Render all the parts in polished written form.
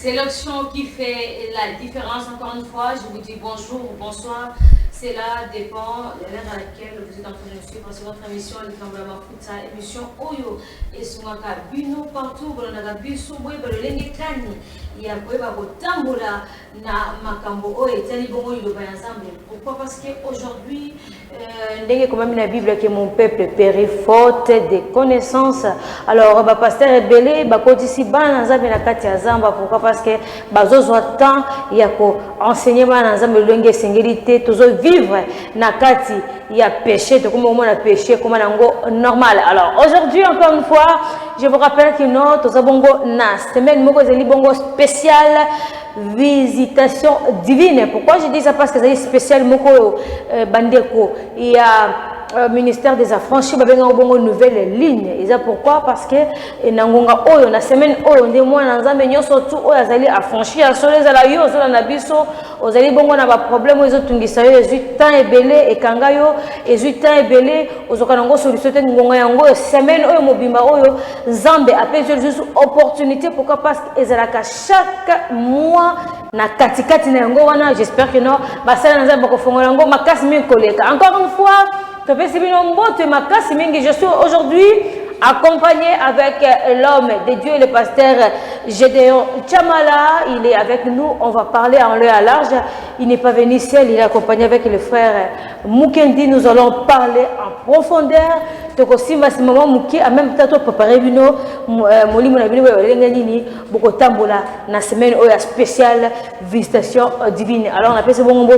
C'est l'action qui fait la différence. Encore une fois, je vous dis bonjour ou bonsoir. Cela dépend de l'heure à laquelle vous êtes en train de suivre. C'est votre émission, le Kambla Mafuta, émission Oyo. Et Sungaka Bino partout, Bolonaka Bisu, Bololenge Kani. Il y a Tambola, na Makambo, et Tani Bongo, il ensemble. Pourquoi? Parce qu'aujourd'hui, quand même la Bible que mon peuple périt faute de connaissances. Alors, pasteur Ebele, Kodisi Ban, Nzambe na kati ya Zamba. Pourquoi? Parce que bazozo temps, il y a enseigner Ban Nzambe longue singérité, toujours vivre na kati, il y a péché, comme on a péché, comme on normal. Alors, aujourd'hui, encore une fois, je vous rappelle que notre bongo na semaine moko zeli bongo spécial visitation divine. Pourquoi je dis ça? Parce que c'est spécial moko bandeko. Il y a ministère des affranchis babenga bongo nouvelle ligne. Et ça pourquoi? Parce que nangonga oyo na semaine oyo ndé moi na nzambe nyoso tu oyo azali affranchi asole za la yo zo na biso ozali bongo na ba problème ozo tungisa yo 18 ans ebele ekanga yo 18 ans ebele ozoka nango solution te ngonga yango semaine oyo mobimba oyo nzambe appelle juste opportunité. Pourquoi? Parce que ezalaka chaque mois na katikati na yango wana. J'espère que non basala nzambe ko fongola yango makasi mi koleka. Encore une fois, je suis aujourd'hui accompagné avec l'homme de Dieu, le pasteur Gédéon Chamala. Il est avec nous, on va parler en l'air à large. Il n'est pas venu seul, il est accompagné avec le frère Mukendi. Nous allons parler en profondeur. En même temps, préparer la semaine spéciale visitation divine. Alors on appelle ce bon mot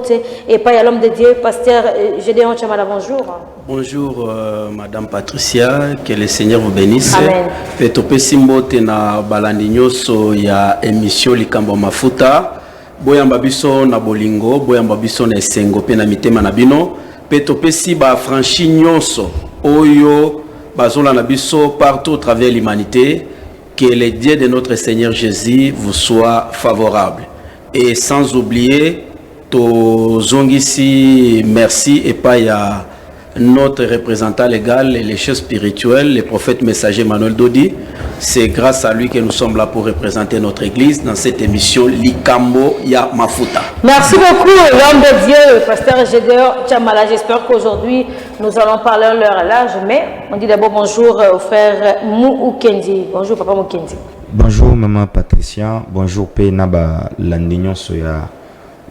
et pas l'homme de Dieu, pasteur Gédéon Chamala. Bonjour. Bonjour Madame Patricia, que le Seigneur vous bénisse. Amen. Petope simbote na balandi nyoso ya émission Likambo Mafuta. Boyamba biso na bolingo, boyamba biso na esengo pe na mitema na bino. Petope si ba franchi nyoso oyo bazola na biso partout à travers l'humanité. Que le Dieu de notre Seigneur Jésus vous soit favorable. Et sans oublier to zongisi merci et pas ya notre représentant légal et les chefs spirituels, le prophète messager Manuel Dodi. C'est grâce à lui que nous sommes là pour représenter notre église dans cette émission Likambo ya Mafuta. Merci beaucoup l'homme de Dieu, pasteur Gédéon Chamala. J'espère qu'aujourd'hui nous allons parler en l'heure à l'âge, mais on dit d'abord bonjour au frère Mukendi. Bonjour papa Mukendi. Bonjour maman Patricia, bonjour pe naba landinyo soya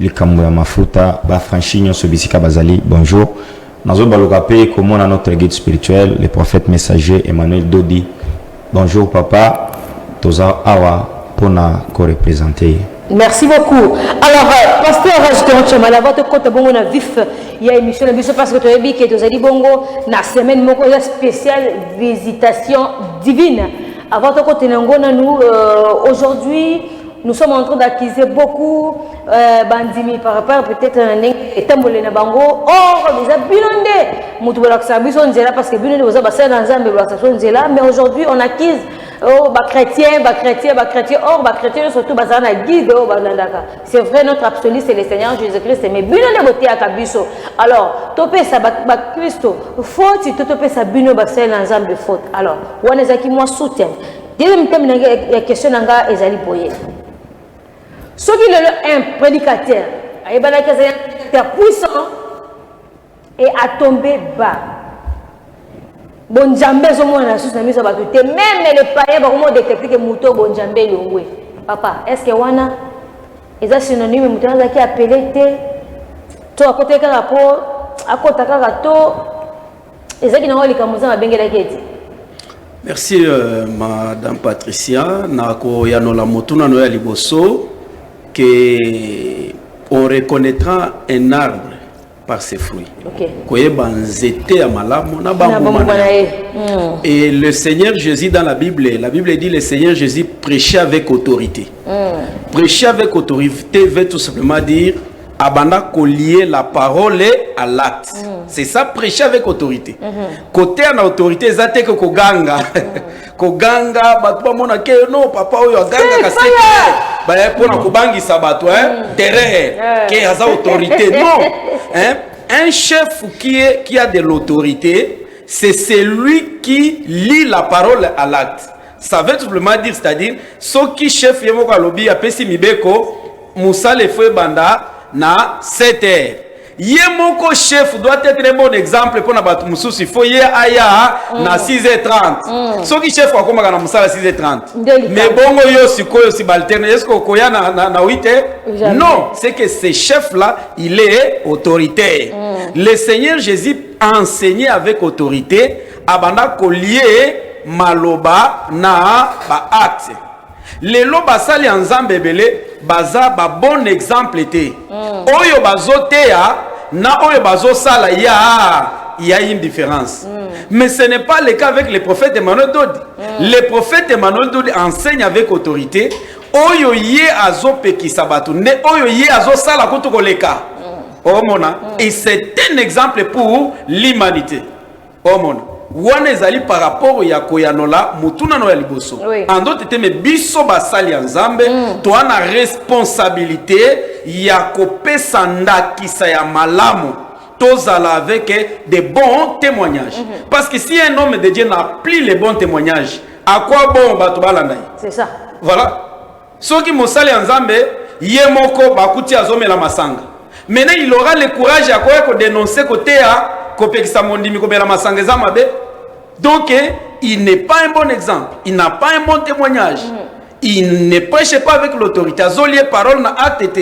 Likambo ya Mafuta, ba franchinyo so bisika bazali. Bonjour. Nous allons parler comment notre guide spirituel, le prophète messager Emmanuel Dodi. Bonjour papa, Toza Awa pour nous représenter. Merci beaucoup. Alors, pasteur Gédéon Chamala, votre côté bon on a vif, il y a émission parce que tu as dit que tu as dit bongo na semaine moko spéciale visitation divine. À votre côté nous aujourd'hui nous sommes en train d'acquérir beaucoup bandimi par rapport peut-être et tambolé na bango or les abilondé mutu balaksa biso nzela parce que bilondé boza basala dans nzambe balaksa nzela. Mais aujourd'hui on acquise ba chrétien or ba chrétien surtout basala na guide o balandaka. C'est vrai, notre absolu c'est le Seigneur Jésus-Christ, mais bilondé boté akabiso. Alors topé ça ba Christo faute topé ça bino basala dans nzambe faute. Alors wana zaki moi soutien deuxième thème la question nanga ezali boye. Ce qui est un prédicateur, un prédicateur puissant et a tombé bas. Bon Djambé, même les païens vont détecter que Mouto Bon Djambé Longwe. Papa, est-ce que Wana est synonyme de Mouton qui a appelé Toi, à côté de rapport, à côté de Karato, et ça qui n'a pas les Camousins à Benguela Keti. Merci Madame Patricia. Nako Yanola Motuna Noya Liboso. On reconnaîtra un arbre par ses fruits. Et le Seigneur Jésus dans la Bible dit le Seigneur Jésus prêchait avec autorité. Prêcher avec autorité veut tout simplement dire abanda collier la parole à l'acte. C'est ça, prêcher avec autorité. Côté en autorité, ça que koganga. Koganga, batwa mona ke no papa oyo ganga kaseke. Ba pour na kobangi sabato terrain qui a autorité. Non. Un chef qui a de l'autorité, c'est celui qui lit la parole à l'acte. Ça veut tout simplement dire, c'est-à-dire, ce qui chef yemoko alobi apesi mibeko, musale fwe banda na 7 heures. Yemoko chef doit être un bon exemple pour na batu mususu, il faut ye aya na 6h30. Ce qui chef kwa komaka na musala 6h30. Mais bongo yo sikoyo si balterne, est-ce que koya na 8h? Non, c'est que ce chef là, il est autoritaire. Le Seigneur Jésus a enseigné avec autorité abanda kolier maloba na ba acte. Lelo basali nzambe belé baza ba bon exemple te. Oyo bazotea na oyo bazosala il y a une différence. Mais ce n'est pas le cas avec le prophète Emmanuel Dodi. Le prophète Emmanuel Dodi enseigne avec autorité. Oyo ye azo pekisa batu ne oyo ye azo sala kutu koleka. Omona, et c'est un exemple pour l'humanité. Omona. Wana ezali par rapport ya koyanola mutuna no ya liboso. En d'autres termes, biso basali nzambe to ana responsabilité ya kopesa ndakisa ya malamu tozala avec des bons témoignages. Parce que si un homme de Dieu n'a plus les bons témoignages, à quoi bon bato balanda? C'est ça. Voilà. Soki mosali nzambe yemoko bakuti azomela masanga. Maintenant il aura le courage à quoi dénoncer côté à donc il n'est pas un bon exemple, il n'a pas un bon témoignage, il ne prêche pas avec l'autorité, azolier parole na ATT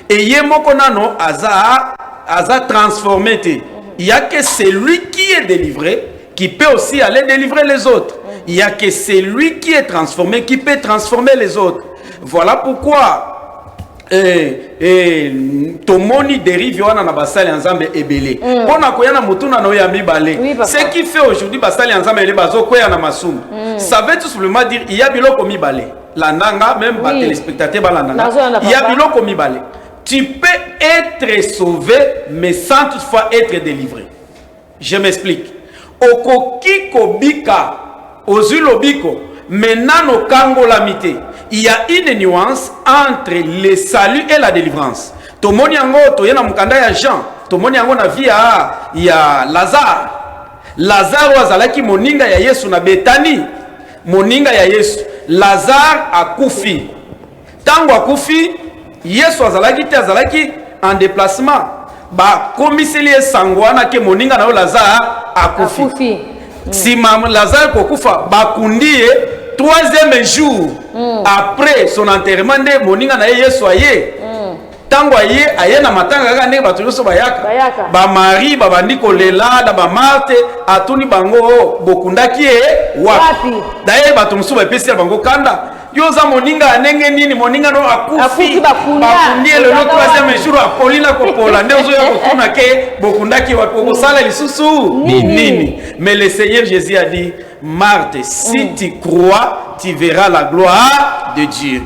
et yemoko nano aza transformé. Il y a que celui qui est délivré qui peut aussi aller délivrer les autres. Il y a que celui qui est transformé qui peut transformer les autres. Voilà pourquoi tomoni dérive wana na basali nzambe ebele pona koyana mutuna no ya mibale. Ce qui fait aujourd'hui basali nzambe ele bazo koya na masumu, ça veut tout simplement dire il y a biloko mibale la nanga même ba téléspectateur ba la nanga il y a biloko mibale. Tu peux être sauvé mais sans toutefois être délivré. Je m'explique. Okoki kobika ozulobiko menano kango lamite. Il y a une nuance entre le salut et la délivrance. Tomoni yango toyena mukanda ya Jean, tomoni yango na vie ya Lazare. Lazare wazalaki moninga ya Yesu na Betani. Moninga ya Yesu. Lazare akufi. Tango akufi, Yesu azalaki en déplacement. Ba komiseli sangwana ke moninga na Lazare akufi. Si mam Lazare kokufa bakundie 3e jour après son enterrement de moninga na Yesu aye tango aye na matanga kaka ndenge bato nyonso bayaka ba Marie babandi kolela na ba Marthe atuni bango bokundaki wapi d'ailleurs bato mosusu bapesi bango kanda yoza moninga ndenge nini moninga no akufi bakundi le 3e jour apolina kopola nde ozo ya kotuna ke bokundaki wapi okosala lisusu nini. Mais le Seigneur Jésus a dit Marthe, si tu crois, tu verras la gloire de Dieu.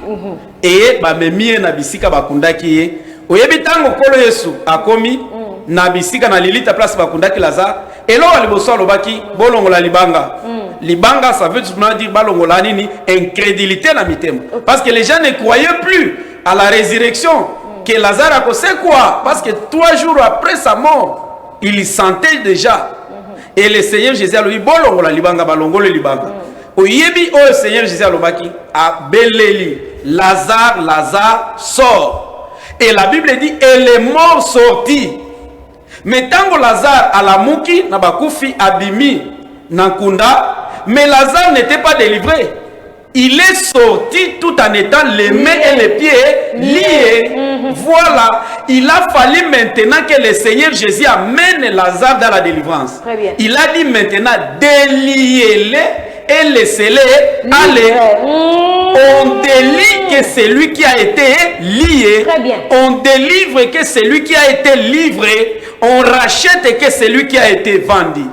Et ba memie na bisika bakundaki ye. Oyebi tango kolo Yesu akomi na bisika na lilita place bakundaki Lazare. Elo aliboso lobaki bolongola libanga. Libanga ça veut dire balongola nini incrédulité na mitema. Parce que les gens ne croyaient plus à la résurrection que Lazare a causé quoi? Parce que 3 jours après sa mort, il sentait déjà. Et le Seigneur Jésus a dit bolongo la libanga balongolo libanga. Oyebi o Seigneur Jésus a lobaki a beleli Lazare sort. Et la Bible dit et les morts sortis. Mais tango Lazare a la muki na bakufi abimi nankunda, mais Lazare n'était pas délivré. Il est sorti tout en étant les mains et les pieds liés. Voilà. Il a fallu maintenant que le Seigneur Jésus amène Lazare dans la délivrance. Il a dit maintenant déliez-les et laissez-les aller. On délie que celui qui a été lié. On délivre que celui qui a été livré. On rachète que celui qui a été vendu.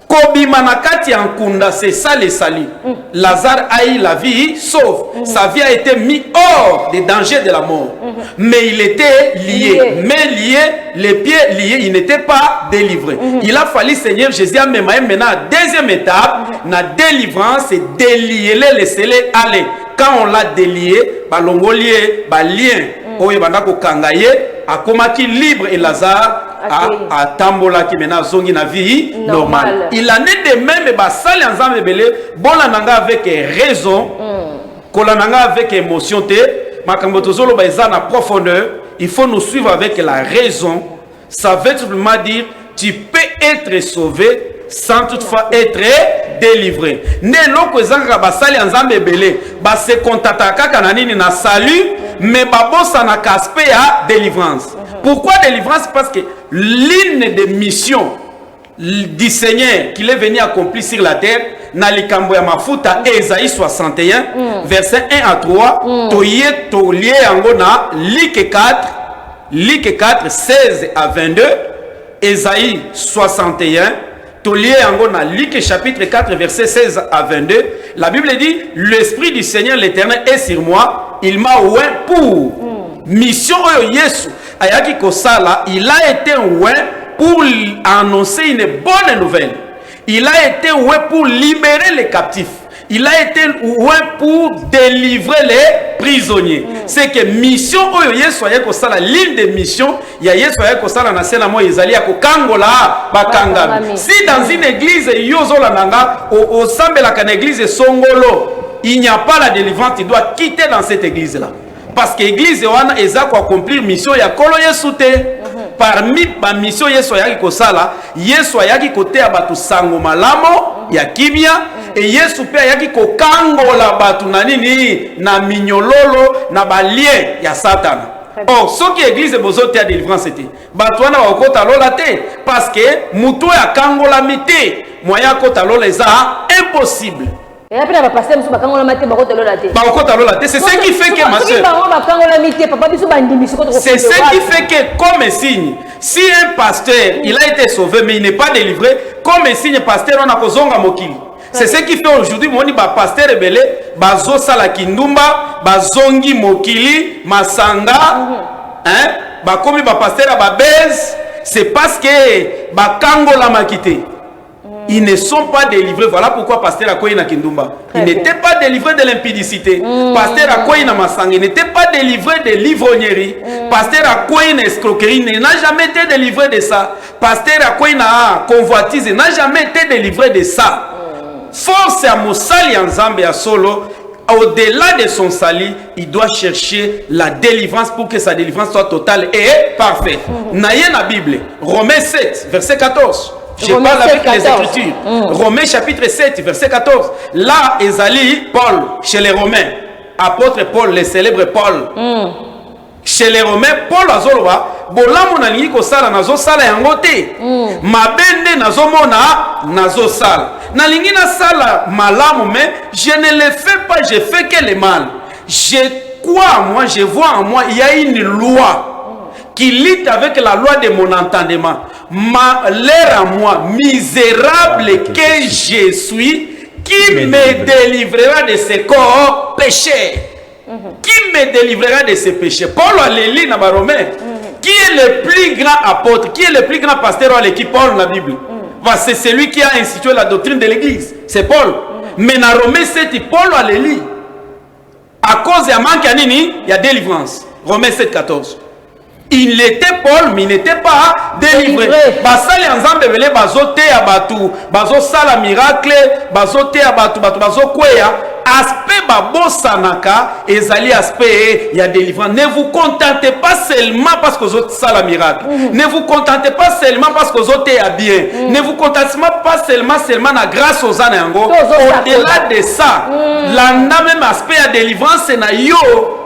Kobimanakati Ankunda, c'est ça le salut. Lazare a eu la vie sauve. Sa vie a été mise hors des dangers de la mort. Mais il était lié. Mais lié, les pieds liés, il n'était pas délivré. Il a fallu Seigneur Jésus a maintenant deuxième étape, la délivrance, c'est délier les, laisser-les aller. Quand on l'a délié, balongolié, balien, oye bandako kangaye, a komaki libre et Lazare a tambola qui maintenant zongi na vie normale. Il en est de même basali ensemble belé bola nanga avec raison, kola nanga avec émotion te, makambo tozolo ba eza na profondeur, il faut nous suivre avec la raison. Ça veut simplement dire tu peux être sauvé sans toutefois être délivré. Ne loko ezanga basali ensemble belé, ba se contata kaka na nini na salut, mais babosa na aspect à délivrance. Pourquoi délivrance? Parce que l'une des missions du Seigneur qu'il est venu accomplir sur la terre, na likambo ya mafuta, Ésaïe 61, verset 1 à 3, toye tolié yango na Luc 4, 16 à 22, Ésaïe 61, tolié yango na Luc chapitre 4, verset 16 à 22, la Bible dit, l'Esprit du Seigneur l'Éternel est sur moi, il m'a oint pour mission oyo Yesu ayaki kosala, il a été oint pour annoncer une bonne nouvelle. Il a été oint pour libérer les captifs. Il a été oint pour délivrer les prisonniers. C'est que mission oyo Yesu ayaki kosala, l'île de mission ya Yesu ayaki kosala na sena mo ezali ya kokangola bakangami. Si dans une église yozola nanga au sambela kan église songolo, il n'y a pas la délivrance, tu dois quitter dans cette église là. Parce que l'église wana eza ko accomplir mission ya kolo Yesu te. Parmi ba mission Yesu ayaki kosala, Yesu ayaki kotea batu sango malamo ya kimia, et Yesu pe ayaki kokangola batu na nini na minyololo na balie ya Satan. Or ce qui église bozote ya délivrance te. Batu wana bakota lola te parce que muto ya kangola mité, moya kota lola eza impossible. C'est ce qui fait que ma soeur, c'est ce qui fait que comme signe, si un pasteur il a été sauvé mais il n'est pas délivré, comme signe pasteur on a kozonga mokili. C'est ce qui fait aujourd'hui mon pasteur rebelle bazo sala kindumba bazongi mokili masanga hein ba komi ba pasteur ba base, c'est parce que ba kangola makité. Ils ne sont pas délivrés. Voilà pourquoi Pasteur Akoyi na Kindumba. Il n'était pas délivré de l'impudicité. Pasteur Akoyi na Masanga n'était pas délivré de l'ivrognerie. Pasteur Akoyi na escroquerie n'a jamais été délivré de ça. Pasteur Akoyi na convoitise n'a jamais été délivré de ça. Force à Moussali en Zambie à Solo. Au-delà de son salut, il doit chercher la délivrance pour que sa délivrance soit totale et parfaite. Naïe la Bible, Romains 7, verset 14. Je parle avec les Écritures. Romains chapitre 7, verset 14. Là, Ezali, Paul, chez les Romains. Apôtre Paul, le célèbre Paul. Chez les Romains, Paul Azoloa, Bolamu na lingi kosala nazo sala yango te. Mabende nazo mona nazo sala. Na lingi na sala malamu, mais je ne le fais pas, je fais que le mal. Je crois en moi, je vois en moi, il y a une loi qui lutte avec la loi de mon entendement. Malheur à moi, misérable que je suis, qui me délivrera de ce corps péché? Qui me délivrera de ce péchés? Paul Aléli dans Romain. Qui est le plus grand apôtre? Qui est le plus grand pasteur à l'équipe Paul dans la Bible? C'est celui qui a institué la doctrine de l'église. C'est Paul. Mais dans Romain 7, Paul Aléli. À cause de manque à nini, il y a délivrance. Romains 7, 14. Il était Paul, mais il n'était pas délivré. Basali ensemble belé bazote ya batu, bazo sala miracle, bazote ya batu, bazo kweya. Aspect babosa naka, ezali aspect ya délivrance. Ne vous contentez pas seulement parce que vous êtes sala miracle. Ne vous contentez pas seulement parce que vous êtes bien. Ne vous contentez pas seulement na grâce aux anango. Au-delà de ça, l'anda même aspect ya délivrance na yo.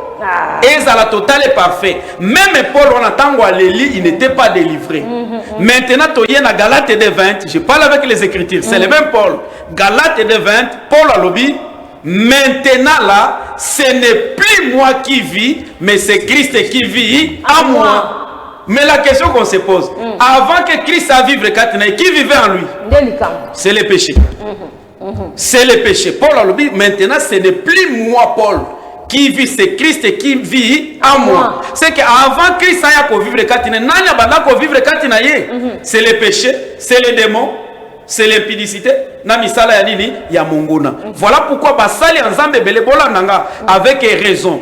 Et ça la totale est parfait. Même Paul, on attend à l'Élie, il n'était pas délivré. Maintenant, tu es dans Galates 2:20. Je parle avec les Écritures. C'est le même Paul. Galates 2:20. Paul a lobby. Maintenant là, ce n'est plus moi qui vis, mais c'est Christ qui vit en moi. Mais la question qu'on se pose, avant que Christ a vécu, qui vivait en lui? C'est le péché. C'est le péché. Paul a lobby. Maintenant, ce n'est plus moi, Paul, qui vit, c'est Christ qui vit en moi. C'est qu'avant Christ a vivre c'est le péché, c'est le démon, c'est l'impudicité. Voilà pourquoi basali ensemble belebola nanga avec raison.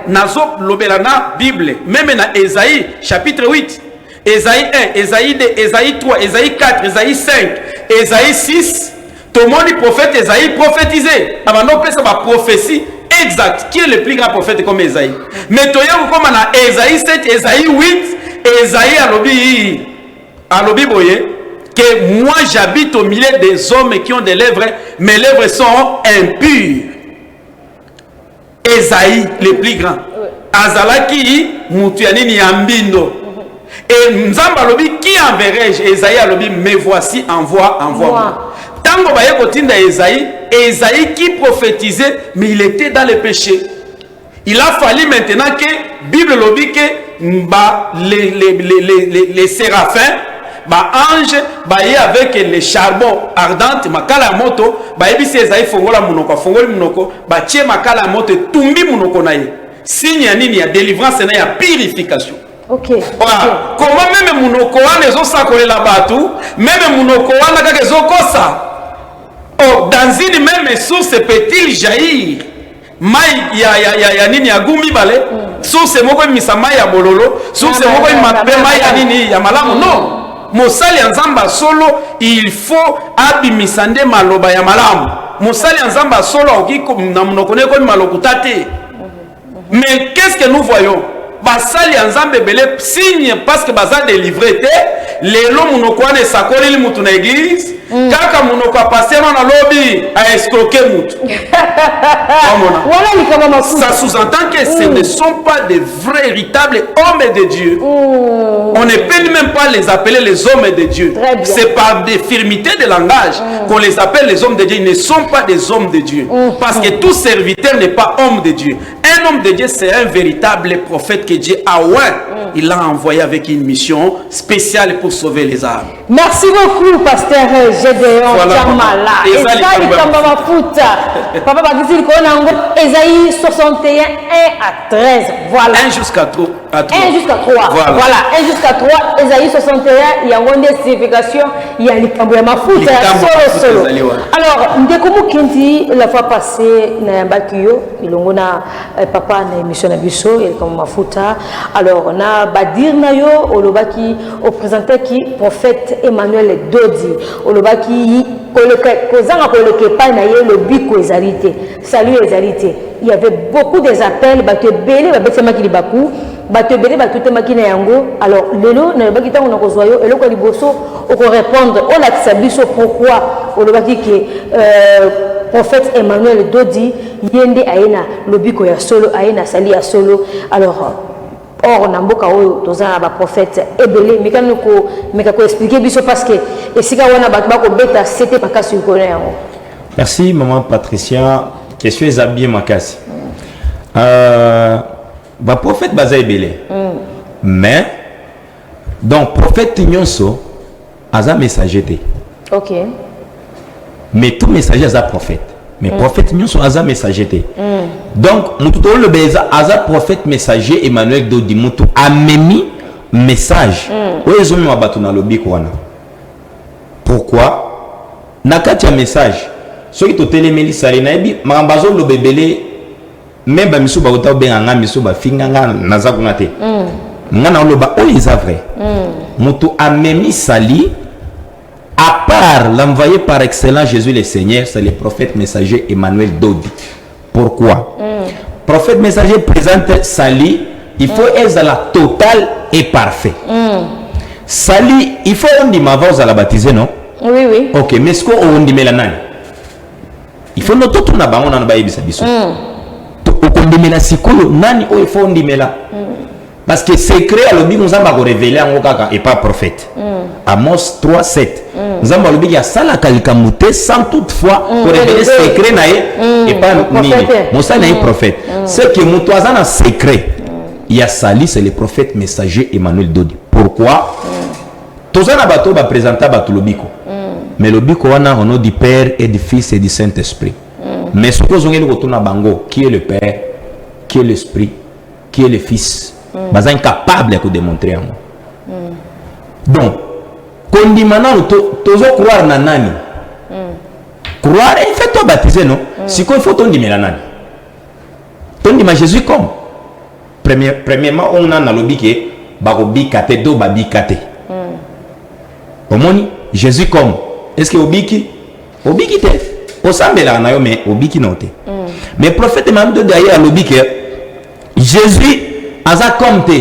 Nazo lobelana Bible, même dans Ésaïe chapitre 8. Ésaïe 1, Ésaïe 2, Ésaïe 3, Ésaïe 4, Ésaïe 5, Ésaïe 6, tout le monde dit prophète Ésaïe prophétisé. Avant de faire sa prophétie exacte. Qui est le plus grand prophète comme Ésaïe? Mais tu as comme Ésaïe 7, Ésaïe 8, Ésaïe alobi boye, que moi j'habite au milieu des hommes qui ont des lèvres, mes lèvres sont impures. Ésaïe, le plus grand. Azalaki, Moutianini Ambindo. Et Nzamba alobi, qui enverrai-je? Ésaïe alobi, me voici, envoie-moi. Tango baye kotinda Ésaïe, Ésaïe qui prophétisait, mais il était dans le péché. Il a fallu maintenant que Bible lobi que les séraphins, ange, avec les charbons ardents, makala moto, ebisi Ésaïe fongola munoko, fongoli munoko, tie makala moto, tumbi munoko na ye. Signe ya nini ya délivrance na ya purification. Ok. Voilà. Comment même munoko wana ezosakolela batu, même munoko wana kaka ezokosa. Oh, dans une même source peut-il jaillir mai ya nini ya gumi bale, source moko misa mai ya bololo, source moko mabe mai ya nini ya malamu. Non. Mosali Nzamba solo, il faut abimisande maloba ya malamu. Mosali Nzamba solo okiko na munokone ko malokutate. Mais qu'est-ce que nous voyons? Basali Nzambe belé signe parce que baza délivré les lots munokwane sakoli mutu na église kaka munoko passer na lobby a escroquer mutu. Ça sous-entend que ce ne sont pas des véritables hommes de Dieu. On ne peut même pas les appeler les hommes de Dieu. C'est par défirmité de langage qu'on les appelle les hommes de Dieu. Ils ne sont pas des hommes de Dieu. Parce que tout serviteur n'est pas homme de Dieu. Un homme de Dieu, c'est un véritable prophète que Dieu a il l'a envoyé avec une mission spéciale pour sauver les âmes. Merci beaucoup, pasteur Gédéon Chamala. Esaïe Kambama Fouta. Papa Bakissi Konango, Esaïe 61, 1 à 13. Voilà. 1 jusqu'à 3. 1 jusqu'à 3. Voilà. 1 jusqu'à 3. Esaïe 61, il y a une signification, il y a Kambama Fouta. Solo. Alors, Ndekomu Kinti, la fois passée, Nayambakiyo, il y a papa na émission Nabiso, il Kambama Fouta. Alors, on a Badir Nayo, Olobaki, au présenté qui prophète Emmanuel Dodi, Olobaki, Kozanga Kolekepa Naye, le Biko Ezalité. Salut Ezalité. Il y avait beaucoup des appels, Bato Bele, Bato Makilibaku, Bato Bele, Bato Makina Yango. Alors, Lelo, Nabakita, on a reçoit, et le Kaliboso, on peut répondre, on a sabiso pourquoi, Olobaki, prophète Emmanuel Dodi, Yende Aena, le Biko ya solo, Aena Sali ya solo. Alors, or namboka oyo tozana ba prophète ebele mikano ko expliquer biso parce que esika wana ba ko beta c'était pas kasi ko yango. Merci maman Patricia, question ezabie makasi. Ba prophète baza ebele. Mais donc prophète nyonso aza messager té. OK. Mais tout messager aza prophète. Mais prophète nyonso aza messager té. Donc mutu to le beza aza prophète messager Emmanuel Dodi mutu amemi message oyo zo mabatu na lobi ko wana. Pourquoi nakati ya message soki to telemeli sali na ebi makambazo lo bebele même ba misu ba uta benga nga misu ba finga nga naza kuna te. Ngana lo ba oyo eza vrai. Mutu amemi sali. À part l'envoyé par excellence Jésus le Seigneur, c'est le prophète messager Emmanuel Dodi. Pourquoi? Prophète messager présente Sali, il faut être la totale et parfait. Sali, il faut on dit m'avance à la baptiser, non? Oui, oui. Ok, mais est-ce qu'on dit mélanane? Il faut noter tout na on a baïbi sa biso. On dit méla sikolo, nani il faut on dit méla. Parce que secret à l'objet nous avons révélé en Okaka et pas prophète. Amos 3, 7. Nous avons l'objet à ça la kalikamute sans toutefois pour révéler secret et pas nini. Moussa n'est pas prophète. Ce que nous avons un secret. Il y a Sali, c'est le prophète messager Emmanuel Dodi. Pourquoi? Tous les bateaux va présenter bateau l'obiko. Mais l'obiko on a au nom du Père et du Fils et du Saint-Esprit. Mais ce que nous avons retourné à Bango, qui est le Père, qui est l'Esprit, qui est le Fils. Ils sont incapables de démontrer. Donc, quand on dit maintenant, tu dois croire na nani. Croire, il fait toi baptiser, non? Si il faut ton dire la nani. Ton dit Jésus comme. Premièrement, on a dans le biquet, bakobikate do babikate. Omoni Jésus comme est-ce que obiki te osambela na yo mais obiki note. Mais prophète même de d'ailleurs l'obiki Jésus aza comme te.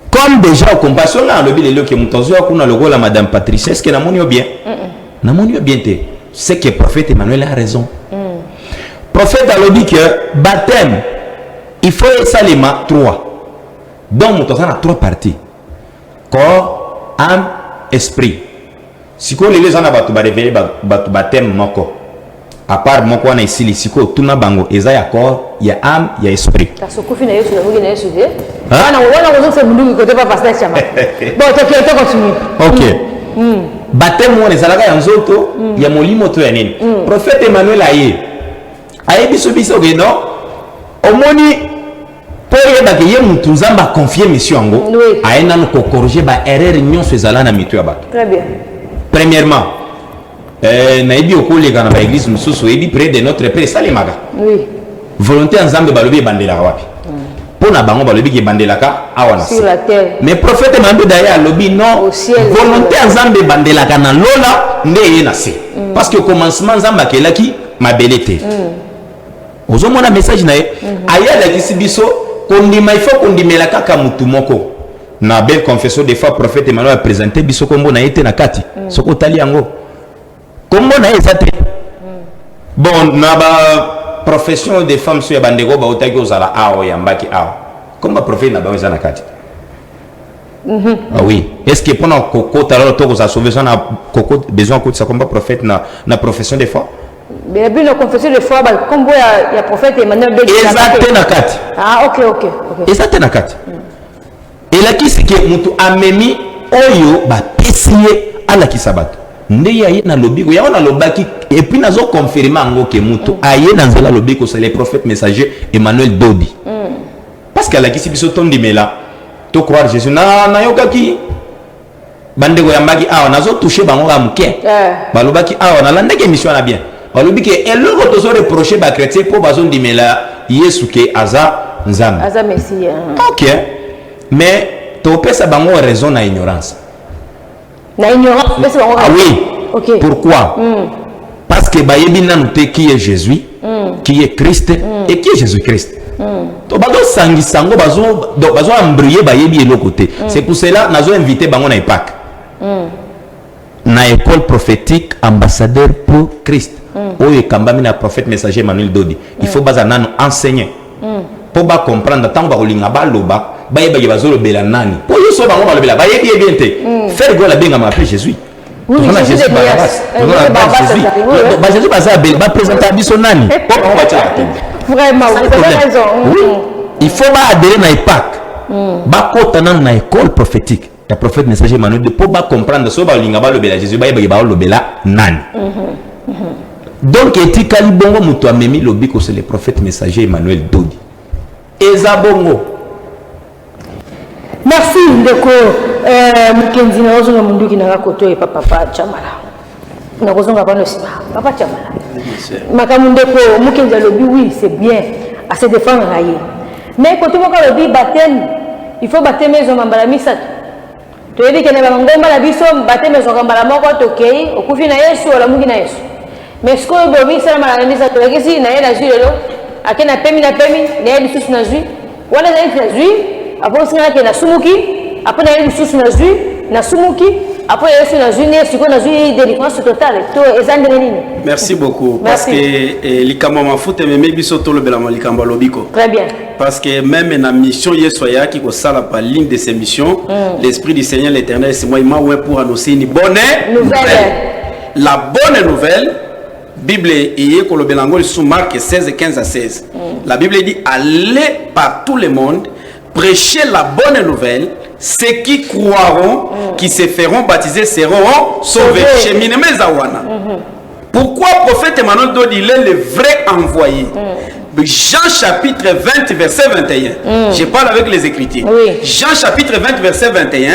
Comme déjà au compassion là le bilelo que mutozo kuna logo la madame Patricia est-ce que na moni bien? Na moni bien te. C'est que prophète Emmanuel a raison. Prophète a dit que baptême il faut seulement 3. Donc mutozo na 3 parties. Corps, âme, esprit. Si ko les gens na batu ba révéler batu baptême moko. À part moko na ici siko tuna bango eza ya corps, ya âme, ya esprit. Tasokufi na Yesu na mungi na Yesu de. Wana ngozo se mundu côté pas passer chama. Bon, tu continue. OK. Baptême on ezalaka ya nzoto ya molimo to ya nini. Prophète Emmanuel aye biso ke non. Omoni pour yeba ke ye mutu nzamba confier mission ngo aye nanu ko corriger ba erreur nyonso ezala na mitu ya bato. Très bien. Premièrement, naïbi okolega na ba église mususu ebi près de notre père salemaka. Oui. Volonté nzambe balobi bandela wapi. Pona bango balobi ke bandelaka awana. Sur la terre. Mais prophète Mambe d'ailleurs lobi non. Volonté nzambe bandelaka na lola ndeye na se. Parce que au commencement nzamba kelaki mabelete. Ozomona message na ye aya la kisibiso kondima il faut kondimela kaka mutu moko. Na belle confession des fois prophète Emmanuel a présenté biso kombo na yete na kati. Soko tali yango. Kombo na ezate. Bon na ba profession des femmes sur bandego ba otaki ozala awo yambaki awo. Comme prophète na ba ozana kati. Ah oui. Est-ce que pendant koko talalo to ko sa sauver ça na koko besoin ko ça comme prophète na profession des fois? Mais bien la confession des fois ba kombo ya prophète Emmanuel de exacte na kati. Ah OK. Exacte na kati. Et là qui c'est que mutu amemi oyo ba pesier ala kisabato. Nde ya na lobiko ya na lobaki et puis nazo confirmer ngo ke mutu aye na nzela lobiko c'est les prophètes messagers Emmanuel Dodi. Parce que la kisi biso tondi mela to croire Jésus na yokaki bandeko yambaki awa nazo toucher bango ka muke. Balobaki awa na landeke mission na bien. Balobiki eloko to so reprocher ba chrétien po bazo ndimela Yesu ke aza nzambe. Aza messie. OK. Mais to pesa bango raison na ignorance. Na ignorance, mais c'est bon. Ah oui. OK. Pourquoi? Parce que bayebi nanu te qui est Jésus, qui est Christ et qui est Jésus-Christ. To bazo sangi sango bazo embryer bayebi eloko te. C'est pour cela nazo inviter bango na EPAC. Na école prophétique ambassadeur pour Christ. Oyo kambami na prophète messager Emmanuel Dodi. Il faut baza nanu enseigner. Pour ba comprendre tant ba kolinga ba loba bayeba ye bazolo bela nani. Pour yo so bango ba lobela bayebi bien te. Faire go la benga ma appelé Jésus. Oui, Jésus de Jésus va présenter à biso nani. Vraiment, vous avez raison. Oui. Il faut adhérer à l'EPAC. Ba kota dans l'école prophétique. Le prophète messager Emmanuel de pour comprendre so ba linga ba lobela Jésus ba yeba ba lobela nani. Donc etikali bongo muto amemi lobiko c'est le prophète messager Emmanuel Dodi. Ezabongo. Merci ndeko mukenzi na ozonga munduki na koto e papa Chamala. Na kozonga pa no sima. Papa Chamala. Makamu ndeko mukenzi lobi oui, c'est bien à se défendre railler. Mais quand tu vois lobi baptême, il faut baptême zo mambala misatu. To yebi kena ngomba la biso baptême zo ngambala moko tokei okufi na Yesu wala mungi na Yesu. Mais ce que bobi sala mala misatu ekisi na yena jilo akena pemi na yedi susu na jui. Wana na yedi na jui. Après ça que na sumuki après na yesu na zui na sumuki après yesu na zui ne siko na zui délivrance totale to ezandele nini. Merci beaucoup. Parce que likambo mafuta meme biso to lobela likambo lobiko. Très bien. Parce que même na mission yesu ya qui ko sala par ligne de ces missions l'esprit du Seigneur l'Éternel c'est moi pour annoncer une bonne nouvelle. La bonne nouvelle Bible est ko lobela ngol sous Marc 16 15 à 16. La Bible dit allez par tout le monde prêcher la bonne nouvelle, ceux qui croiront, qui se feront baptiser seront sauvés. Pourquoi le prophète Emmanuel Dodi il est le vrai envoyé? Jean chapitre 20 verset 21. Je parle avec les Écritures. Jean chapitre 20 verset 21.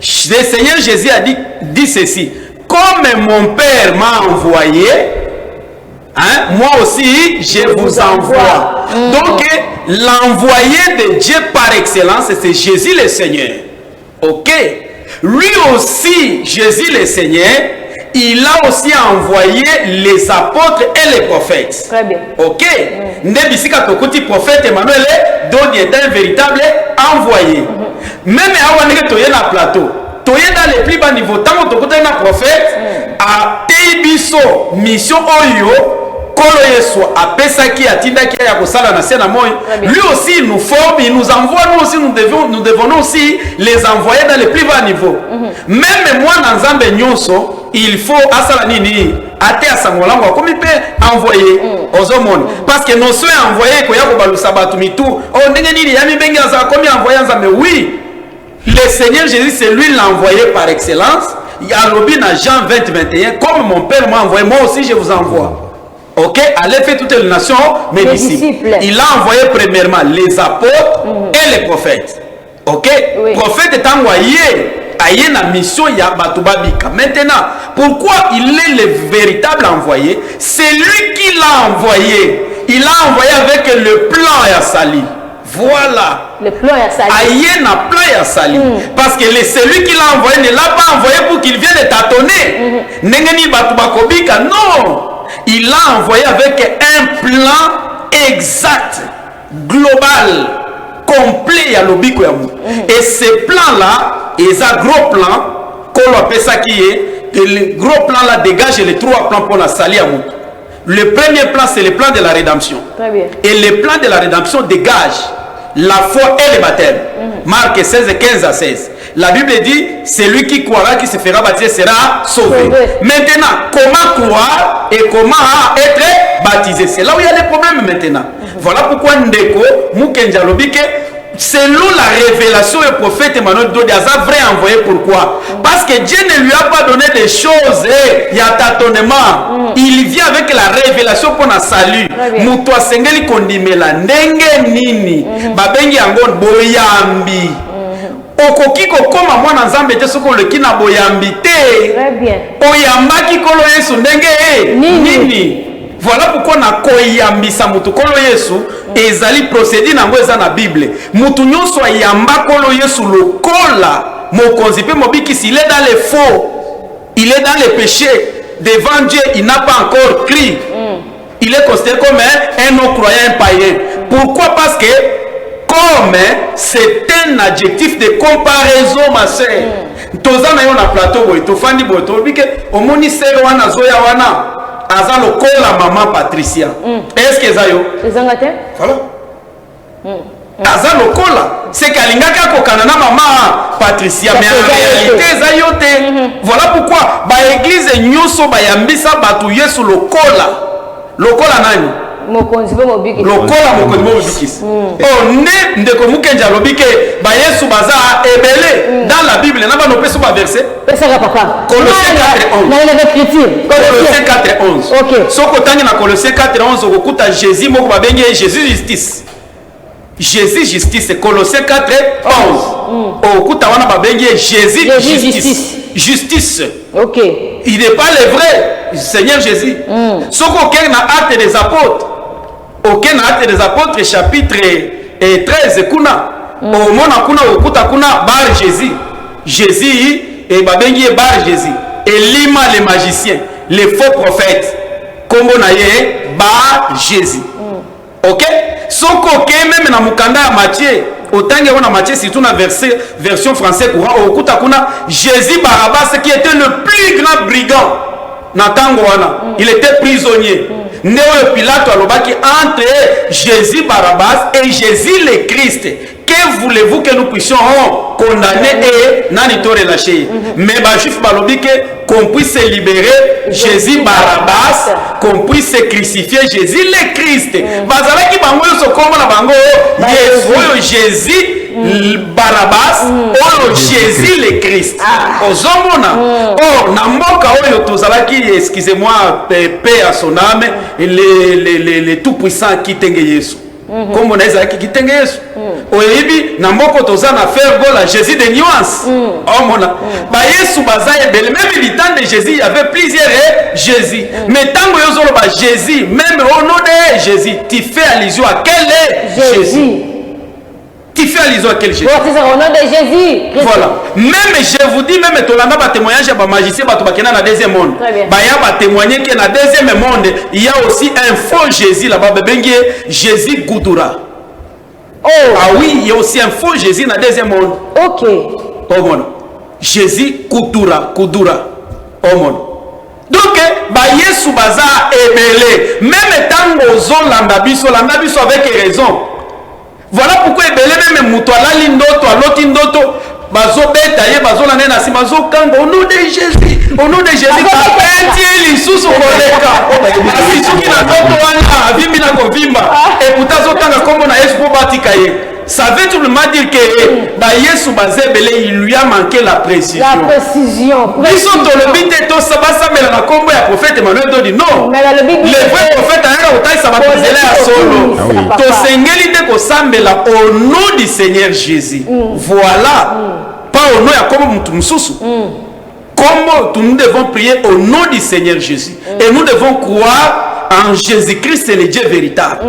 Le Seigneur Jésus a dit ceci. Comme mon Père m'a envoyé, Hein? Moi aussi, je vous envoie. Donc, l'envoyé de Dieu par excellence, c'est Jésus le Seigneur. Ok? Lui aussi, Jésus le Seigneur, il a aussi envoyé les apôtres et les prophètes. Très bien. Ok? Nebisika Tokuti, prophète Emmanuel, donc il est un véritable envoyé. Même à Toye na plateau, Toye dans les plus bas niveaux, tant que Tokuti na prophète, à Teibiso, mission Oyo, Kolo Yesu, à Pesaki, à Tindaki, à Kosala, na Sena Moy, lui aussi il nous forme, il nous envoie, nous aussi nous devons aussi les envoyer dans les plus bas niveaux. Même moi, dans Zambé Nyonso, il faut asala nini ate asangolango comme il peut envoyer aux hommes parce que nos soins envoyés ko yako balusa batu mitu oh ndenge nini yami bengi aza comme envoyer nzambe oui le Seigneur Jésus c'est lui l'envoyé par excellence il y a lobby dans Jean 20-21 comme mon père m'a envoyé moi aussi je vous envoie. Ok, allez faire toutes les nations mes disciples. Il a envoyé premièrement les apôtres et les prophètes. Ok, prophète est envoyé il y a une mission ya Batubabika. Maintenant, pourquoi il est le véritable envoyé? C'est lui qui l'a envoyé. Il l'a envoyé avec le plan ya Sali. Voilà. Le plan ya Sali. Il y a un plan ya Sali. Parce que celui qui l'a envoyé ne l'a pas envoyé pour qu'il vienne tâtonner. Nengeni Batubakobika. Non. Il l'a envoyé avec un plan exact, global, complet à l'obiko. Et ces plans-là, ils ont un gros plan, qu'on appelle ça qui est, et le gros plan-là dégage les trois plans pour la salir. Le premier plan, c'est le plan de la rédemption. Très bien. Et le plan de la rédemption dégage la foi et le baptême. Marc 16, 15 à 16. La Bible dit, celui qui croira, qui se fera baptiser sera sauvé. Maintenant, comment croire et comment être baptisé? C'est là où il y a des problèmes maintenant. Voilà pourquoi Ndeko, Mukenja Lobike, selon la révélation du prophète Emmanuel Dodi, a vrai envoyé. Pourquoi? Parce que Dieu ne lui a pas donné des choses, il y a tâtonnement. Il vient avec la révélation pour la salut. Moutoua Sengeli Kondimela, Ndenge Nini, Babengi Angon Boyambi. Okoki kokoma mwana nzambe te soko le kina boyambi te. Très bien. Oyambaki kolo Yesu ndenge nini. Voilà pourquoi na koyambisa mutu kolo Yesu ezali procédé nango eza na Bible. Mutu nyonso ayamba kolo Yesu lokola mokonzi pe mobikisi, il est dans les faux. Il est dans les péchés. Devant Dieu, il n'a pas encore crié. Il est considéré comme un non-croyant, un païen. Pourquoi? Parce que comme c'est un adjectif de comparaison, ma soeur. Toza na yo na plateau boy, to fandi boy, to bike omoni sero wana zoya wana aza lokola maman Patricia. Est-ce que ça yo? Ezangate? Voilà. Aza lokola, c'est kalingaka kokana na maman Patricia, mais en réalité ça yo te. Voilà pourquoi ba église nyonso ba yambisa batu Yesu lokola. Lokola nani? Mokonzi pe mobiki. Lokola mokonzi mobikisi. Oh ne ndeko Mukenja lobike ba Yesu baza ebele dans la Bible na ba no peso ba verset. Pesa ka papa. Colossiens 4:11. Na les écritures. Colossiens 4:11. OK. Soko tangi na Colossiens 4:11 okuta Jésus moko ba bengi Jésus justice. Jésus justice, Colossiens 4:11. Okuta wana ba bengi Jésus justice. Justice. OK. Il n'est pas le vrai Seigneur Jésus. Soko ken na acte des apôtres. Aucun acte des apôtres chapitre 13 kuna omona kuna okuta kuna bar Jésus. Jésus et babengi bar Jésus. Elima les magiciens, les faux prophètes. Kombo na ye bar Jésus. OK? Soko ke même na mukanda ya Matthieu, autange on a Matthieu surtout na version français courant okuta kuna Jésus Barabbas qui était le plus grand brigand. Natango wana, il était prisonnier. Néo Pilate alobaki entre Jésus Barabbas et Jésus le Christ. Que voulez-vous que nous puissions condamner et nani to relâcher? Mais ba juif balobi que qu'on puisse libérer Jésus Barabbas, qu'on puisse crucifier Jésus le Christ. Bazalaki bango so kombo na bango Jésus Barabbas oyo Jésus le Christ. Ozomona oh na mboka oyo tozalaki, excusez-moi, paix à son âme, les tout puissants qui tenge Yesu. Comme on a dit kitenge Yesu. Oyebi na mboko toza na faire go la Jésus de nuance. Oh mona. Ba Yesu bazaye belle même du temps de Jésus il y avait plusieurs Jésus. Mais tango yozolo ba Jésus même au nom de Jésus tu fais allusion à quel Jésus? Tu fais allusion à quel Jésus? Au nom de Jésus. Voilà. Même je vous dis, même tolanda ba témoignage ba magicien ba tobakena na deuxième monde. Ba ya ba témoigner que na deuxième monde, il y a aussi un faux Jésus là-bas bengi Jésus Goudoura. Oh. Ah oui, il y a aussi un faux Jésus na deuxième monde. OK. Oh mon. Jésus Goudoura. Oh mon. Donc ba Yesu baza ebele, même tango zolanda biso avec raison. Voilà pourquoi même muto alali ndoto aloti ndoto bazo beta ye bazo la nena si bazo kanga au nom de Jésus kapeti lisusu koleka lisuki na ndoto wana avimbi na kovimba et pourtant zo kanga kombo na Yesu po batika ye. Ça veut tout le monde dire que bah Yesu bazebele il lui a manqué la précision. La précision. Ils sont dans le but de tout ça ça mais la combo ya prophète Emmanuel dit non. Mais le vrai prophète a autant ça va poser à solo. To sengeli de ko sambela au nom du Seigneur Jésus. Voilà. Pas au nom ya comme mutumsusu. Comme nous devons prier au nom du Seigneur Jésus. Et nous devons croire en Jésus-Christ, c'est le Dieu véritable.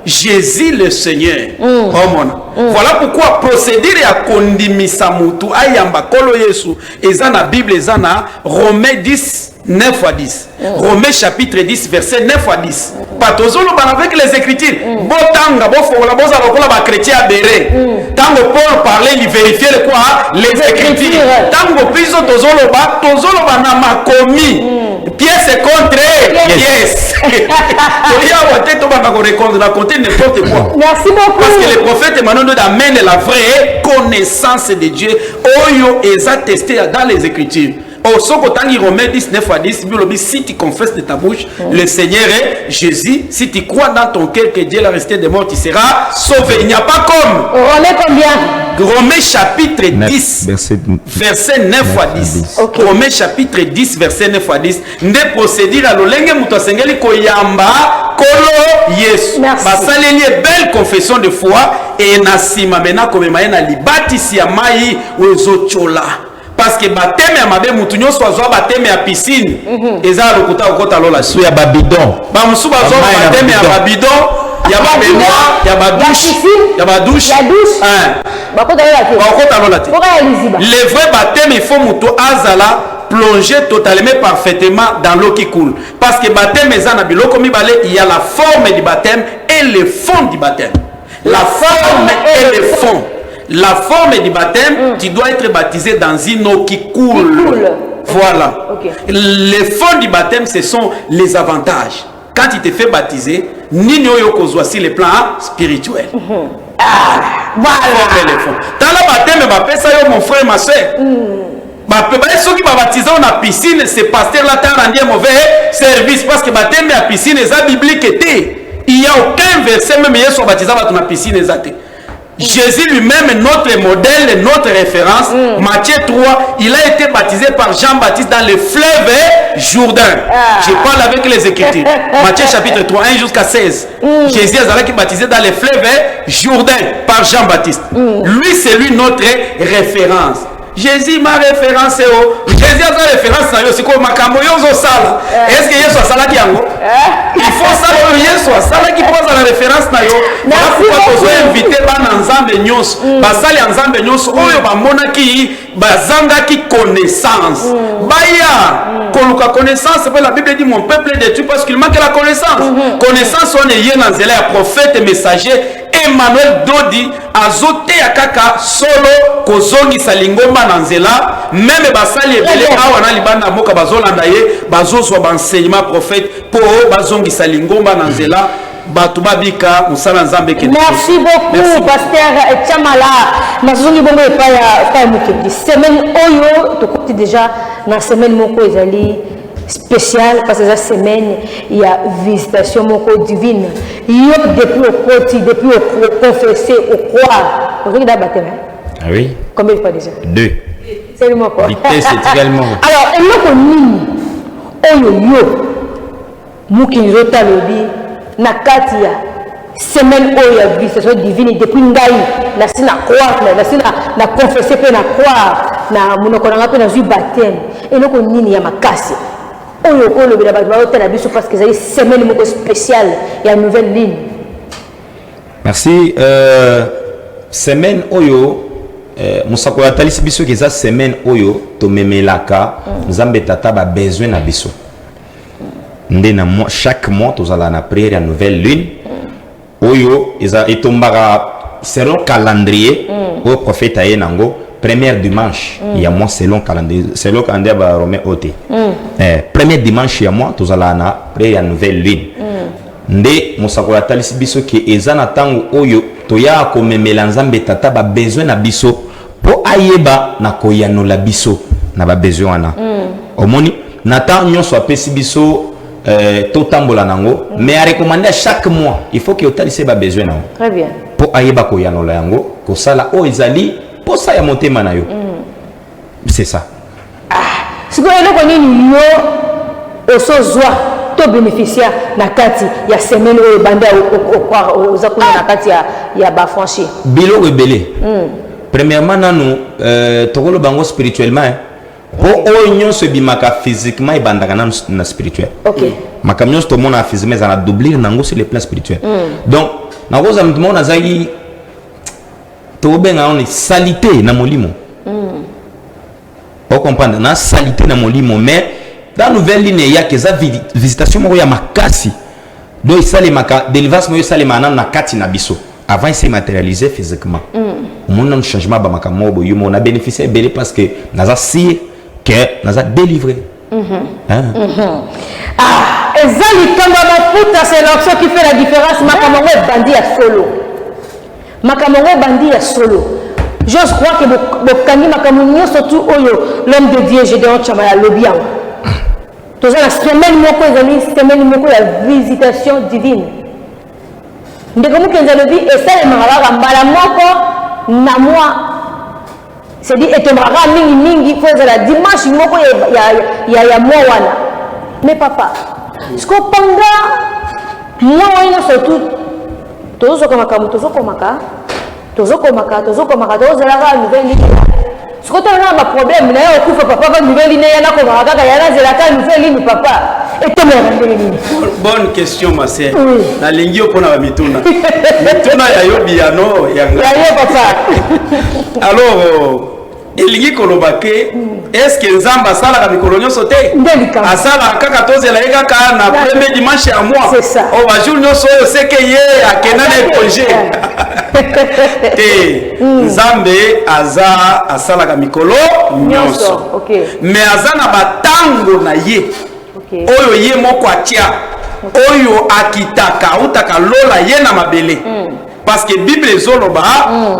Jésus le Seigneur. Voilà pourquoi procéder à kondimisa mutu ayamba kolo Yesu eza na Bible eza na Romains 10 9 à 10. Romains chapitre 10 verset 9 à 10. Patozolo avec les écritures. Botanga bofola boza lokola ba chrétien béré. Tango Paul parlait, il vérifiait le quoi les écritures. Tango piso tozolo ba na makomi. Pièce contre pièce. Merci beaucoup. Parce que le prophète Emmanuel amène la vraie connaissance de Dieu. Oyo est attesté dans les écritures. Au Sokotangi Romains 19 à 10, si tu confesses de ta bouche le Seigneur est Jésus, si tu crois dans ton cœur que Dieu l'a resté des morts, tu seras sauvé. Il n'y a pas comme. Romains combien? Romains chapitre 10, verset 9 à 10. Okay. Romains chapitre 10, verset 9 à 10. Ne procéder à l'olenge mutasengeli koyamba kolo Yesu. Basaleli belle confession de foi et nasima mena komema na libatisi ya mai ozochola. Parce que baptême ya mabe mutu nyonso azwa baptême ya piscine eza lokuta okota lola su ya babidon ba musu bazwa baptême ya babidon ya ba baignoire ya ba douche bakota lola te. Le vrai baptême il faut mutu azala plonger totalement parfaitement dans l'eau qui coule parce que baptême eza na biloko mibale il y a la forme du baptême et le fond du baptême. La forme et le fond. La forme du baptême, tu dois être baptisé dans une eau qui coule. Voilà. Okay. Le fond du baptême, ce sont les avantages. Quand tu te fais baptiser, ni sur le plan spirituel. Voilà. Dans le baptême, ça mon frère, ma soeur. Ceux qui sont baptisés dans la piscine, c'est pasteur là qui a rendu un mauvais service parce que le baptême à la piscine est biblique. Il n'y a aucun verset, même si sont baptisés dans la piscine. Jésus lui-même, notre modèle, notre référence, Matthieu 3, il a été baptisé par Jean-Baptiste dans le fleuve Jourdain. Je parle avec les Écritures. Matthieu chapitre 3, 1 jusqu'à 16. Jésus a été baptisé dans le fleuve Jourdain par Jean-Baptiste. Lui, c'est lui notre référence. Jésus ma référence Jésus a sa référence na yo siko makambo yozo sala. Est-ce que Yesu asala kiango? Il faut ça Yesu asala ki pose la référence na yo. Pourquoi pozo inviter bana nzambe nyonso. Basali nzambe nyonso oyo bamona ki bazanga ki connaissance. Baya koluka connaissance pour la Bible dit mon peuple est détruit parce qu'il manque la connaissance. Connaissance on est yé na nzela ya prophète messager Emmanuel Dodi azote ya kaka solo kozongi salingomba na nzela même basali ebele awa na libanda moka bazolanda ye bazozwa enseignement prophète po bazongi salingomba na nzela batu babika musala nzambe ke. Merci beaucoup pasteur Chamala nazongi bongo epa ya mukendi semaine oyo tokoti déjà na semaine moko ezali spécial parce que cette semaine il y a visitation moko divine yo depuis au côté depuis au confesser au croire vous avez baptême. Ah oui. Combien de fois déjà? 2. C'est le mot quoi. Vitesse également. Alors eloko nini oyo yo mukinzo talobi na kati ya semaine où il y a visitation divine depuis ngai na sina croire na sina na confesser pe na croire na monoko na pe na zu baptême et loko nini ya makasi oyo ko le ba ba hôtel biso parce que c'est une semaine moko spéciale il y a une nouvelle ligne. Merci. Semaine oyo musako ya talisi biso ke za semaine oyo to memelaka nzambe tata ba besoin na biso. Ndena chaque mois tozala na prière ya nouvelle lune oyo eza etombaka selon calendrier au prophète aye nango première dimanche il y a mois selon calendrier ba romain oté premier dimanche ya mois tozala na prière ya nouvelle lune nde musako ya talisi biso ke eza na tango oyo toya ko memela nzambe tata ba besoin na biso po ayeba na koyanola biso na ba besoin wana omoni na tango nyonso apesi biso totambola nango mais à recommander chaque mois il faut que otalise ba besoin nango Très bien po ayeba koyanola yango kosala o ezali po sa ya motema na yo c'est ça siko eloko nini yo osozwa to bénéficiaire na kati ya semaine oyo banda oza kuna na kati ya ba franchir biloko ebele premièrement nanu tokolo bango spirituellement po oyo nyonso ebimaka physiquement ebandaka na spirituel makambo nyonso tomona physiquement ezala doublir nango sur le plan spirituel donc nakoza mtumo nazali tobenga on salité na molimo o comprendre na salité na molimo mais dans nouvelle ligne ya keza visitation moko ya makasi do isale maka délivrance mo isale manam na kati na biso avant il s'est matérialisé physiquement mon changement ba makambo bo yumo na bénéficié belé parce que naza si que naza délivré ezali kamba mafuta c'est l'action qui fait la différence makambo bandi ya solo makambo bandi ya solo. J'ose croire que bokani makambo nyonso tu oyo l'homme de Dieu Gédéon Chama ya lobian toza la semaine moko ezali semaine moko ya visitation divine ndeko mukenza lobi esalemaka kaka mbala moko na moi c'est dit etomaka mingi fo ezala dimanche moko ya moi wana mais papa siko panga moi wana surtout tozoka makambo tozokomaka tozalaka nouvelle ligne siko tona ba problème na yo kufa papa ba nouvelle ligne yana komaka kaka yana zelaka nouvelle ligne papa etomaka nouvelle ligne. Bonne question ma sœur. Na lingi opona ba mituna ya yobiano ya yo papa. Alors elingi kolobake est-ce que nzamba sala ka mikolo nyonso te asala kaka tozela ye kaka na premier dimanche ya mois o ba jour nyonso oyo seke ye akenda na congé te nzambe asala ka mikolo nyonso mais aza na batango na ye oyo ye moko atia oyo akitaka utaka lola ye na mabele. Parce que la Bible est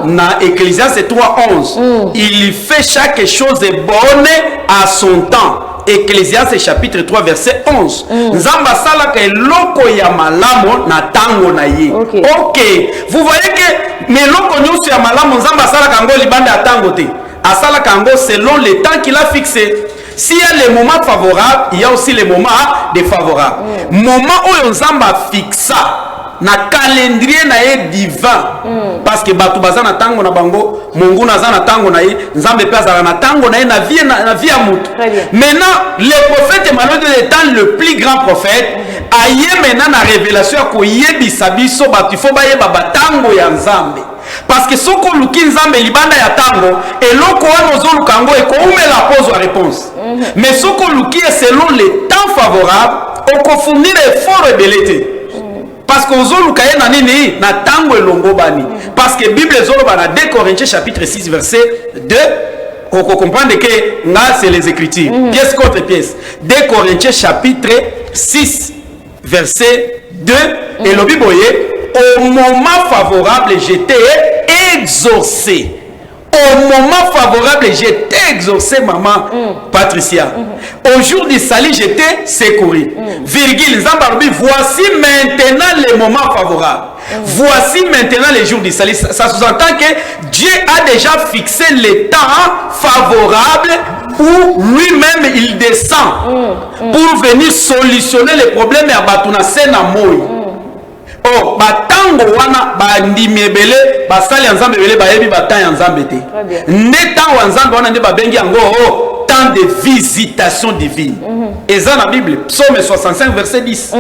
na Ecclésiaste 3:11. Il fait chaque chose bonne à son temps. Ecclésiaste chapitre 3 verset 11. Nzamba salaka eloko ya malamo na tango na ye. Ok. Vous voyez que meloko nyonso ya malamo nzamba salaka ngo libanda ya tango te. Asalaka ngo selon le temps qu'il a fixé. S'il y a les moments favorables, il y a aussi les moments défavorables. Moment où nzamba fixa na calendrier na ye divin parce que batu baza na tango na bango mungu naza na tango na ye nzambe pe azala na tango na ye na vie ya mutu. Maintenant le prophète Emmanuel de l'étant le plus grand prophète aye maintenant na révélation ko yebisa biso batu fo bayeba batango ya nzambe parce que soko luki nzambe libanda ya tango eloko wana ozoluka ngo ekoumela pose wa réponse mais soko luki selon les temps favorables okofournir effort rebelete parce que ozoluka ye na nini na tango elongo bani parce que Bible ezoloba na 2 Corinthiens chapitre 6 verset 2 on comprend que là c'est les écritures pièce contre pièce 2 Corinthiens chapitre 6 verset 2 et le Bible au moment favorable j'étais exaucé. Au moment favorable, j'étais exaucé, maman Patricia. Au jour du salut, j'étais secouru. Virgule, Zambarbi, voici maintenant les moments favorables. Voici maintenant les jours du salut. Ça sous-entend que Dieu a déjà fixé les temps favorables où lui-même il descend pour venir solutionner les problèmes à Batuna Sena Moï. oh batango wana bandimi ebele basali ya nzambe ebele bayebi batan ya nzambe te nde tango ya nzambe wana nde babengi yango temps de visitation divine et ça la Bible psaume 65 verset 10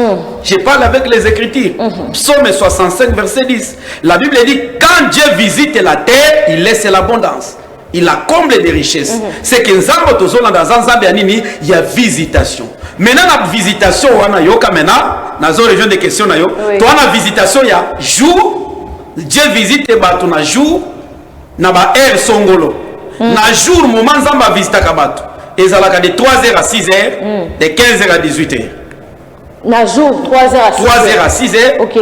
je parle avec les écritures psaume 65 verset 10 la Bible dit quand Dieu visite la terre il laisse l'abondance il la comble des richesses c'est que nzambe tozola dans nzambe ya nini il y a visitation maintenant la visitation wana yoka maintenant nazo rejoindre des questions na yo toi na visitation ya jour Dieu visite bato na jour na ba heure songolo na jour moment nzamba visitaka bato ezalaka de 3h à 6h de 15h à 18h na jour 3h à 6h OK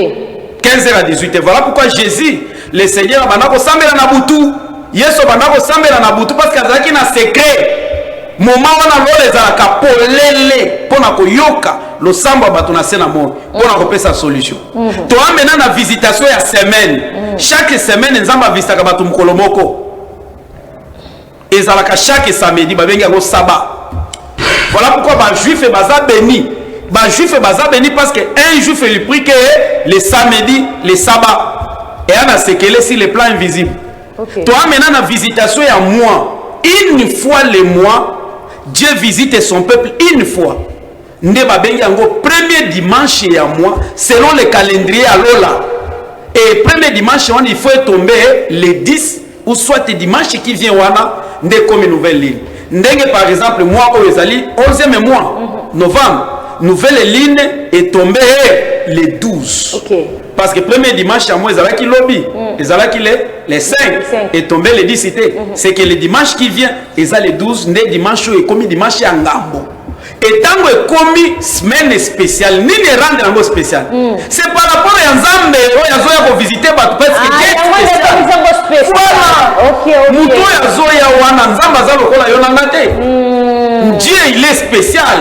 15h à 18h voilà pourquoi Jésus le Seigneur bandako sambela na butu Yesu bandako sambela na butu parce que azalaki na secret moment wana lole ezalaka polele pona koyoka lo samba bato na se na mo pona kopesa solution to amena na visitation ya semaine chaque semaine nzamba visitaka bato mukolo moko ezalaka chaque samedi babengi yango saba voilà pourquoi ba juif et baza béni parce que un juif lui prie que le samedi le sabbat et on a séquelé sur le plan invisible toi maintenant la visitation ya mois une fois le mois Dieu visite son peuple une fois nde babengi yango premier dimanche ya mois selon le calendrier à Lola et premier dimanche on il faut tomber le 10 ou soit le dimanche qui vient wana nde comme une nouvelle ligne ndenge par exemple mois au ezali 11e mois novembre nouvelle ligne est tombée le 12 parce que premier dimanche à mois ezalaki lobby ezalaki les 5 est tombé le 10 c'est que le dimanche qui vient ezali le 12 nde dimanche est comme dimanche ya ngambo et tango est commis semaine spéciale ni ne rendre yango spécial c'est par rapport à nzambe oyo azoya ko visiter bato parce que c'est voilà muto azoya wana nzambe aza lokola yo nanga te Dieu il est spécial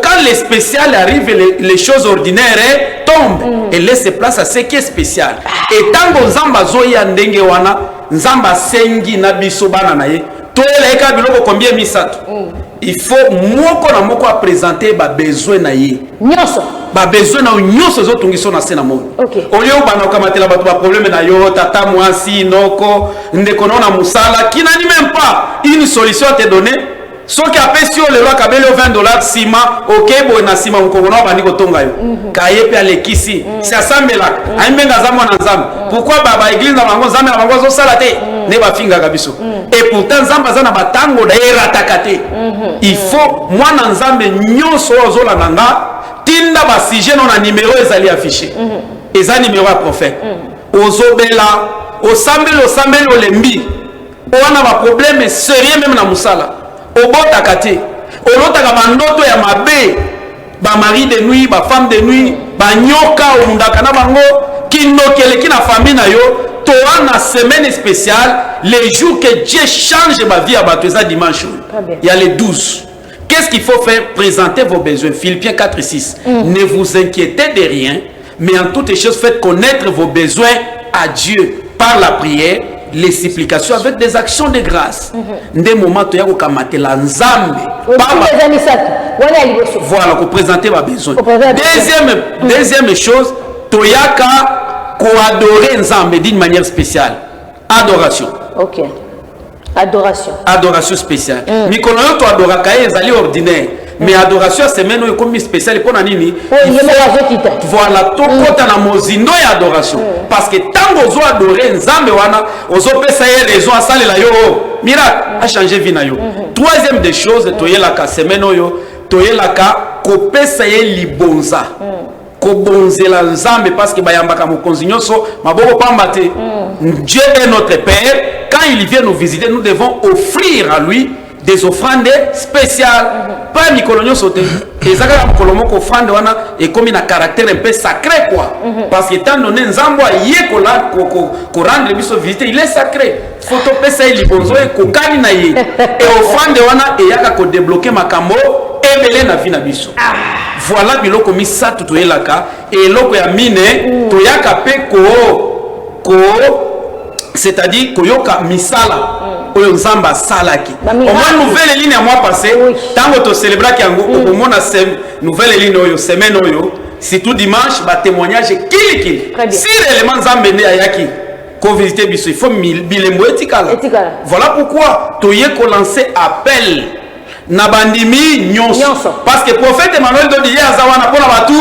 quand les spéciales arrivent les choses ordinaires tombent et laissent place à ce qui est spécial et tango nzamba zoya ndenge wana nzamba sengi na biso bana na ye toyela eka biloko combien misato il faut moko na moko a présenter ba besoin na ye nyonso ba besoin na nyonso zo tungiso na sena mo olio bana okamatela bato ba problème na yo tata mwasi noko ndeko na musala qui n'a même pas une solution à te donner soki apesi yo lelo akabeli yo $20 sima okeboye na sima mokongo na bandi kotonga yo kaye mpe alekisi si asambelaka ayimbenga aza mwana nzambe pourquoi baeglise na bango nzambe na bango azosala te nde bafingaka biso et pourtant nzambe aza na batango na ye erataka te il faut mwana nzambe nyonso oyo ozolanda nga tinda basije no na nimero ezali affiché eza nimero ya prophète ozobela osambeli olembi owana baproblème sérieux même na mosala obotaka te olotaka bandoto ya mabe ba mari de nuit ba femme de nuit ba nyoka omundaka na bango kindokeleki na famille na yo to na semaine spéciale les jours que Dieu change ma vie à bato eza dimanche il y a les 12 qu'est-ce qu'il faut faire présenter vos besoins Philippiens 4:6 ne vous inquiétez de rien mais en toutes choses faites connaître vos besoins à Dieu par la prière les supplications avec des actions de grâce. Nde moment to ya ko kamatela nzambe. Voilà, pour présenter ma besoin. Deuxième chose, toyaka ko adorer nzambe d'une manière spéciale. Adoration. OK. Adoration. Adoration spéciale. Mikolo yo to adoraka ezali ordinaire. Mais adoration semaine oyo comme spéciale pour nini voilà to kota na mozindo ya adoration parce que tango zo adorer nzambe wana ozo pesa ye raison a salela yo miracle a changer vie na yo troisième des choses toyelaka semaine oyo toyelaka ko pesa ye libonza ko bonzela nzambe parce que bayambaka mokonzi nyonso maboko pamba te Dieu est notre Père quand il vient nous visiter nous devons offrir à lui des offrandes spéciales pas mikolonyo sauté et ça quand kolomoko offrande wana et comme un caractère un peu sacré quoi parce que tant donné nzambo yeko la ko rendre biso visiter il est sacré photo pesa ili bonzo e ko kani na ye et offrande wana et yaka ko débloquer makambo ebele na vie na biso voilà biloko misatu to elaka et loko ya mine to yaka pe ko c'est-à-dire koyoka misala oyo nzamba salaki au moins nouvelle ligne à mois passé tango to célébrer yango au moins nouvelle ligne oyo semaine oyo c'est tout dimanche ba témoignage kili si l'élément nzambe ne ayaki ko visiter biso il faut bilembo etikala voilà pourquoi toye ko lancer appel na bandimi nyonso parce que prophète Emmanuel dodi ya zawana pona batu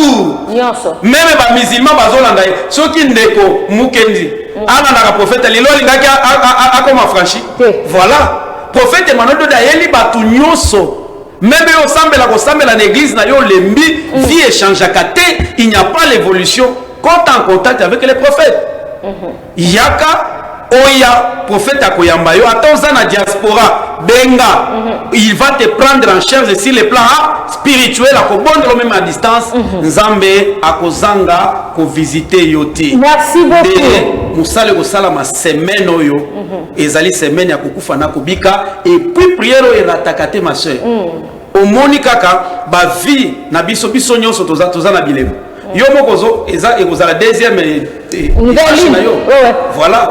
nyonso même ba musulman bazolanda soki ndeko mukendi ana na prophète lilo lingaki akoma franchi voilà prophète Emmanuel dodi ayeli batu nyonso même au sambela ko sambela na église na yo lembi vie échange akate il n'y a pas l'évolution quand en contact avec les prophètes yaka oya prophète akoyamba yo atoza na diaspora benga il va te prendre en charge sur le plan spirituel akobondelo même à distance nzambe akozanga ko visiter yoti merci beaucoup musale ko sala ma semaine oyo ezali semaine ya kokufa na kobika et puis prière eratakate ma sœur omoni kaka ba vie na biso nyonso toza na bilemo yo mokozo eza ekozala deuxième voilà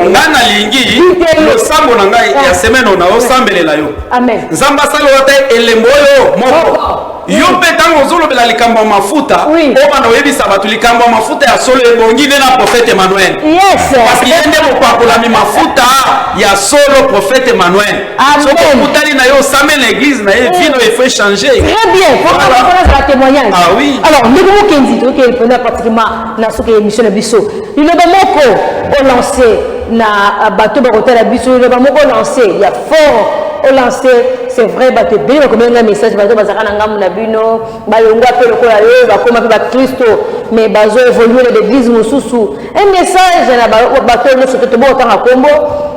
ngana lingi lo sambo na ngai ya semaine ona osambelela yo nzamba sala wata elembo yo moko yo pe tango ozolobela likambo mafuta obana oyebisa bato likambo mafuta ya solo ebongi na prophète Emmanuel parce qu'il y a des mopakolami mafuta ya solo prophète Emmanuel so kokutani na yo same l'église na ye vino il faut changer très bien pour la témoignage ah oui alors ndeko mokenzi to ke pona pratiquement na soke émission na biso le moko on lancé na bateau ba hôtel la biso le moko lancé il y a fort au lancé c'est vrai ba te bien combien de messages bateau bazaka na ngamu na bino ba yongwa pe lokola yo ba koma pe ba Kristo mais bazo évoluer l'église mususu un message na bateau no soto to botanga kombo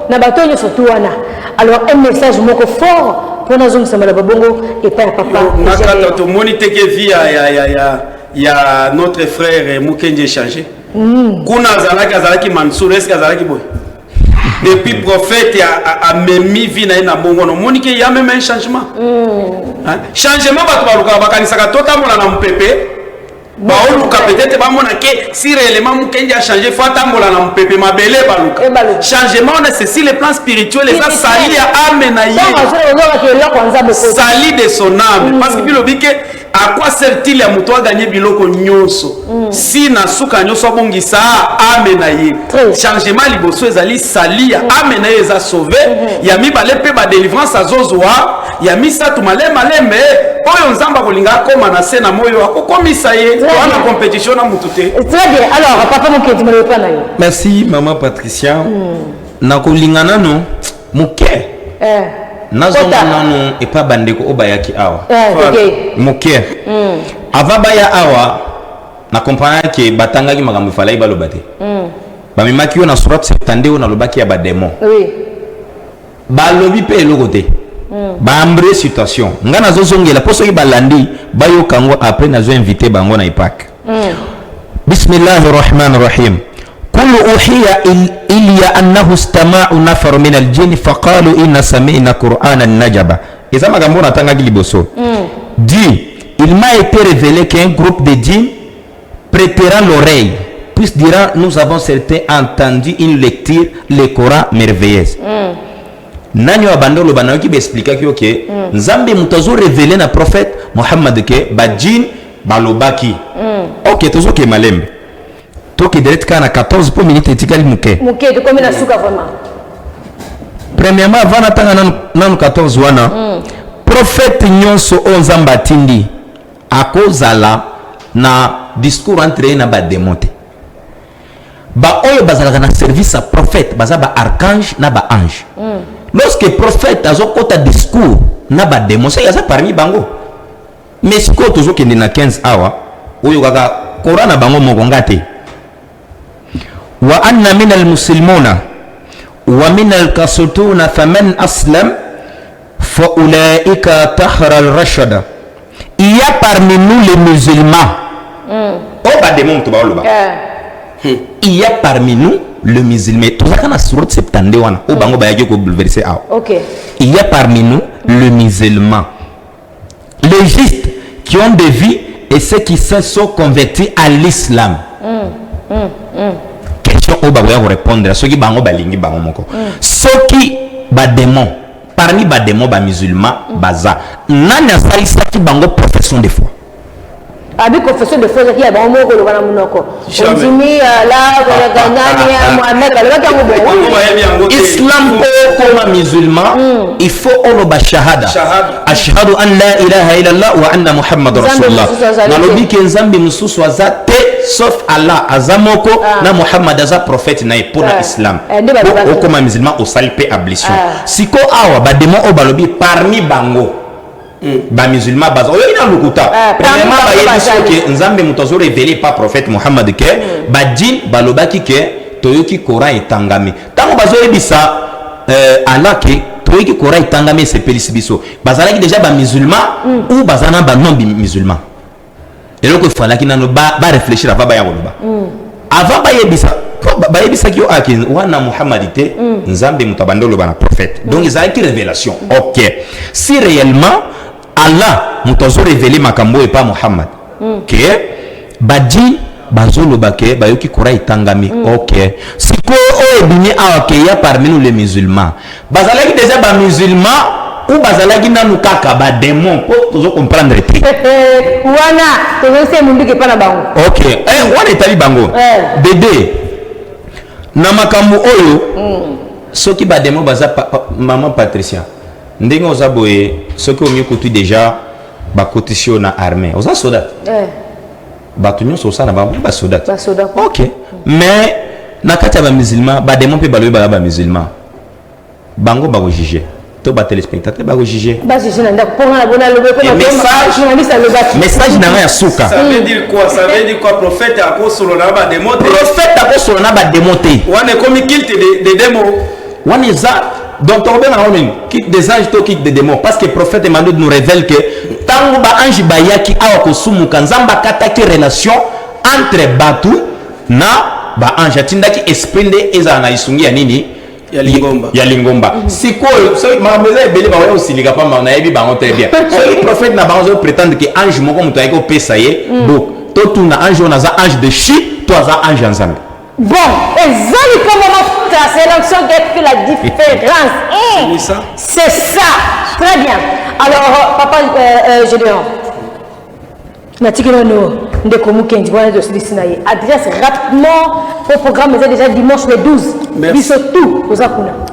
na bateau no soto wana alors un message moko fort pour nous samala babongo et pas papa nakata to monite ke via ya notre frère Mukenji échangé kuna azalaki Mansour est-ce azalaki boy depuis prophète a memi vie na bongo no monique il y a même un changement changement bato bakanisa ka totamola na mpepe baoluka peut-être bamona ke si réellement Mukenji a changé faut tambola na mpepe mabele baluka changement on c'est si le plan spirituel et ça sali ya âme na ye sali de son âme parce que bilobike à quoi sert-il ya muto a gagné biloko nyonso si na suka nyonso bongisa âme na ye changement liboso ezali sali ya âme na ye eza sauvé ya mibale pe ba délivrance azozwa ya misatu malembe oyo nzamba kolinga akoma na se na moyo akokomisa ye wana compétition na mutu te très bien alors papa Mukenzi mo pas na yo merci maman Patricia na kolingana no muke nazonga nanu et pas bandeko obayaki awa muke ava baya awa na comprendre que batangaki makambo falai balobate bamemaki yo na surat 72 na lobaki ya bademo balobi pe eloko te baambre situation nga nazozongela po soki balandi bayoka ngo après nazo invité bango na ipak bismillahir rahmanir rahim قل أوحي إلي أنه استمع نفر من الجن فقالوا إن سمعنا قرآنا نجبا إذا ما كان بونا تانغا لبوسو dit il m'a été révélé qu'un groupe de djinns prêtera l'oreille puis dira nous avons certains entendu une lecture le Coran merveilleuse nani wa bandolo banayoki expliquer que nzambe mutazo révélé na prophète Muhammad ke ba djinn balobaki OK tozo ke malembe toki direct kana 14 po minutes etikali muke to comme na suka vraiment premièrement avant natanga nanu 14 wana prophète nyonso onzamba tindi akozala na discours entre na ba démonte ba oyo bazalaka na service à prophète baza ba archange na ba ange lorsque prophète azokota discours na ba démonte ça yaza parmi bango mais siko tozo kende na 15 awa oyo kaka Coran na bango moko ngate wa anna min al-muslimuna wa min al-qasituna faman aslam fa ulaika tahra al-rashada il y a parmi nous les musulmans ba démon to ba oloba il y a parmi nous le musulman to zakana surat 72 wana o bango ba yaki ko bouleverser aw OK il y a parmi nous le musulman les justes qui ont des vies et ceux qui se sont convertis à l'islam question bango ba répondre soki bango balingi bango moko soki ba démon parmi ba démon ba musulman baza nani asalisaki bango profession de foi avec confession de foi qui a bon mot le wana munoko ondimi la gagana Mohamed le islam comme musulman il faut on ba shahada ashhadu an la ilaha illallah wa anna muhammad rasulullah nalobi ke nzambe mususu azate sauf Allah azamoko na Muhammad aza prophète na pour l'islam o comme musulman au salpe ablution siko awa ba démon o balobi parmi bango ba musulman baza oyo ina lukuta premièrement ba yebiso ke nzambe mutazo révélé pas prophète Muhammad ke ba djin balobaki ke toyoki Coran etangami tango bazo yebisa Allah ke toyoki Coran etangami sepelisi biso bazalaki déjà ba musulman ou bazana ba non musulman et donc il fallait qu'il n'en ba réfléchir avant ba ya koloba avant ba yebisa ki o akin wana Muhammadité nzambe mutabandolo bana prophète donc ils ont une révélation OK si réellement Allah mutozo révélé makambo et pas Muhammad que badji bazolo bake bayoki Coran itangami OK siko o ebini awake ya parmi nous les musulmans bazalaki déjà ba musulmans ou bazalaki nanu kaka ba démon pour tozo comprendre te wana tozo se mundu ke pana bango OK wana etali bango bébé na makambo oyo soki ba démon baza maman Patricia ndenge oza boye soki omi kutu déjà ba cotisation na armée oza soldat bato nyonso osala bango ba soldat OK mais na kati ya ba musulman ba démon pe balobi ba musulman bango ba juger to ba téléspectateur ba juger ba juger na ndako pona bona lobe ko message na ya suka ça veut dire quoi prophète apostole na ba démon prophète apostole na ba démonter wana comme culte de démons wana za donc on quitte des anges to quitte des démons parce que prophète Emmanuel nous révèle que tango ba ange bayaki awa kosumuka nzamba kataki relation entre batu na ba ange tindaki esprit nde eza na isungi ya nini ya lingomba sikoyo so mameza ebele ba wa osilika pa na yebi ba très bien so le prophète na ba prétendre que ange moko muto ayiko pesa ye donc to tu na ange on a ange de chi to za ange nzambe. Bon, c'est l'action qui fait la différence. C'est ça. Très bien. Alors, papa Gédéon, adresse rapidement au programme déjà dimanche le 12.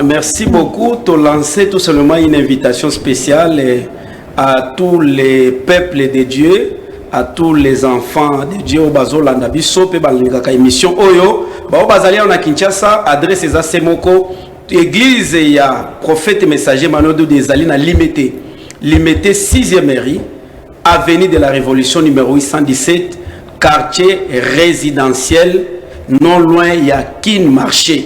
Merci beaucoup. Tu as lancé tout simplement une invitation spéciale à tous les peuples de Dieu, à tous les enfants de Dieu au Bazolanda biso pe balingaka émission oyo ba bazali na Kinshasa adresse za semoko église ya prophète messager Manodo des Alina limité 6e mairie avenue de la Révolution numéro 817 quartier résidentiel non loin ya Kin marché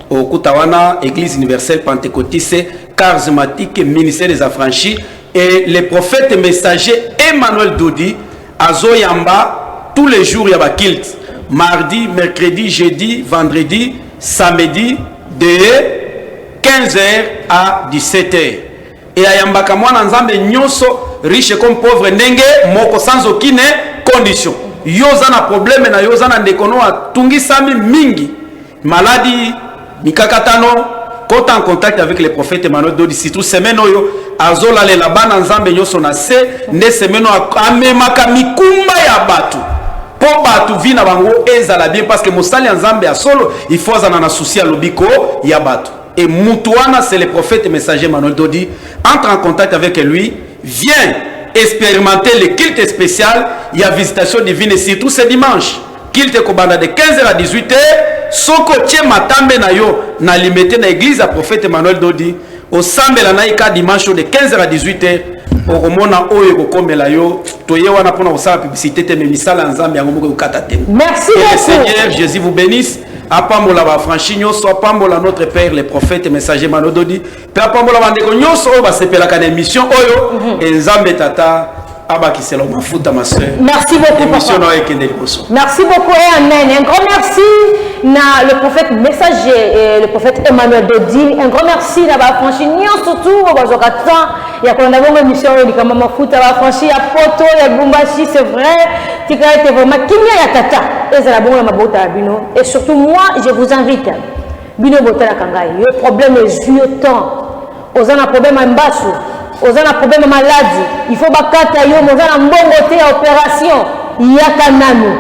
au Kutawana église universelle pentecôtiste charismatique ministère des affranchis et le prophète messager Emmanuel Dodi Azoyamba, tous les jours il y a un kilt. Mardi, mercredi, jeudi, vendredi, samedi, de 15h à 17h. Et à Yamba Kamwana Nzambe Nyoso, riche comme pauvre, Nenge, Moko sans aucune condition. Yozana problème, na Yozana Ndekono a Tungi Sami Mingi. Maladie, Mikakatano, quand en contact avec le prophète Emmanuel Dodi, si tout semaine, azola le labana nzambe nyoso na se nde semeno amemaka mikumba ya batu po batu vina bango ezala bien parce que mosali nzambe ya solo il faut azana na souci ya lobiko ya batu et mutuana c'est le prophète messager Emmanuel Dodi entre en contact avec lui vient expérimenter le culte spécial il y a visitation divine et surtout ce dimanche culte kobanda de 15h à 18h soko tie matambe na yo na limité na église ya prophète Emmanuel Dodi au sambela naika dimanche de 15h à 18h au romona oyo kokomela yo toyewa na pona osala publicité te memisala nzambe yango moko ukata te. Merci beaucoup. Seigneur Jésus vous bénisse. Apambola ba franchi nyonso apambola notre père le prophète messager Manododi pe apambola bandeko nyonso oyo basepela kana émission oyo nzambe tata abakisela mafuta ma sœur. Merci beaucoup émission papa. Merci beaucoup et amen. Un grand merci na le prophète messager et le prophète Emmanuel Dodi. Un grand merci na ba franchi surtout au bazokatan ya konda bongo émission oyo likama mafuta ba franchi ya poto ya Bumbashi c'est vrai tika ete vraiment kimia ya tata ezala bongo na mabota ya bino. Et surtout moi je vous invite bino botala kangai yo problème ezui autant ozana problème ya mbasu ozana problème ya maladie il faut bakata yo mozana mbongo te ya opération yaka nanu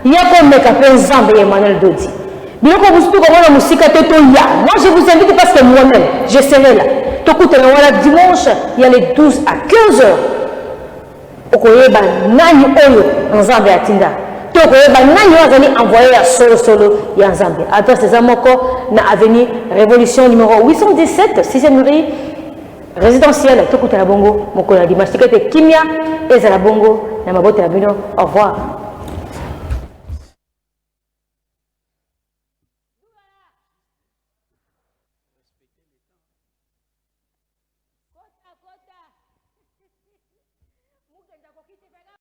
yako meka pe nzambe Emmanuel Dodi biloko busutu komona musika te to ya. Moi je vous invite parce que moi-même je serai là tokutana wala dimanche il y a les 12 à 15 heures okoyeba nani oyo nzambe atinda tokoyeba nani azali envoyé ya solo ya nzambe. Adresse eza moko na avenue Révolution numéro 817 6e rue résidentielle tokutana bongo mokolo ya dimanche tikete kimia ezala bongo na mabota ya bino. Au revoir.